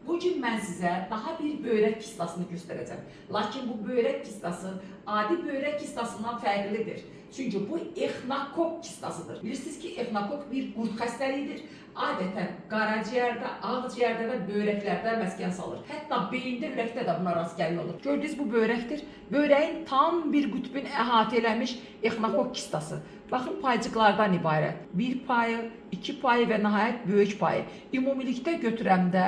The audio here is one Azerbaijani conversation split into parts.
Bugün mən sizə daha bir börək kistasını göstərəcəm. Lakin bu börək kistası adi börək kistasından fərqlidir. Çünki bu exnakok kistasıdır. Bilirsiniz ki, exnakok bir qurd xəstəliyidir. Adətən qaraciyərdə, ağciyərdə və börəklərdə məskən salır. Hətta beyində, ürəkdə də buna rast gəlmək olur. Gördünüz, bu börəkdir. Börəyin tam bir qütbün əhatə eləmiş exnakok kistası. Baxın, paycıqlardan ibarət. Bir payı, iki payı və nəhayət böyük payı. Ümumilikdə götürəmdə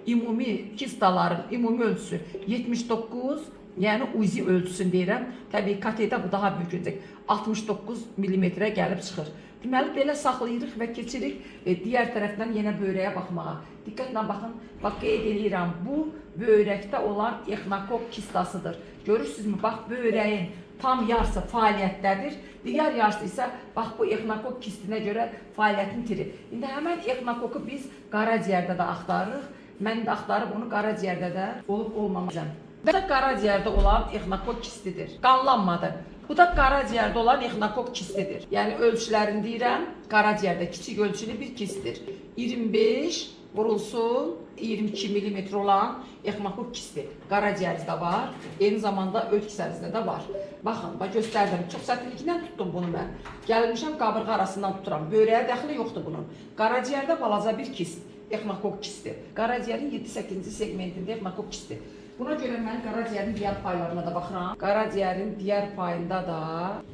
ümumi kistaların ümumi ölçüsü 79, yəni uzi ölçüsünü deyirəm. Təbii katedə bu daha böyük olacaq. 69 millimetrə gəlib çıxır. Deməli, belə saxlayırıq və keçirik digər tərəfdən yenə börəyə baxmağa. Diqqətlə baxın, bax qeyd edirəm, bu börəkdə olan exnakok kistasıdır. Görürsünüzmü? Bax, börəyin tam yarısı fəaliyyətdədir. Digər yarısı isə bax bu exnakok kistinə görə fəaliyyətini itirir. İndi həmən exnakoku biz qaraciyərdə də axtarırıq. Mən də axtarıb onu qaraciyərdə də olub-olmamayacağım. Bu da qaraciyərdə olan exnakok kistidir. Qanlanmadı. Bu da qaraciyərdə olan exnakok kistidir. Yəni ölçülərini deyirəm, qaraciyərdə kiçik ölçülü bir kistdir. 25 vurulsun 22 mm olan exnakok kisti qaraciyərinizdə var. Eyni zamanda öd kisənizdə də var. Baxın, göstərdim. Çox çətinliklə tutdum bunu mən. Gəlmişəm qabırğa arasından tuturam. Börəyə dəxli yoxdur bunun. Qaraciyərdə balaca bir kist. Exnakok kisti. Qaraciyərin 7-8-ci segmentində exnakok kisti. Buna görə mən qaraciyərin digər paylarına da baxıram. Qaraciyərin digər payında da,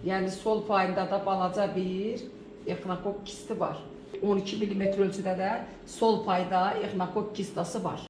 yəni sol payında da balaca bir exnakok kisti var. 12 mm ölçüdə də sol payda exnakok kistası var.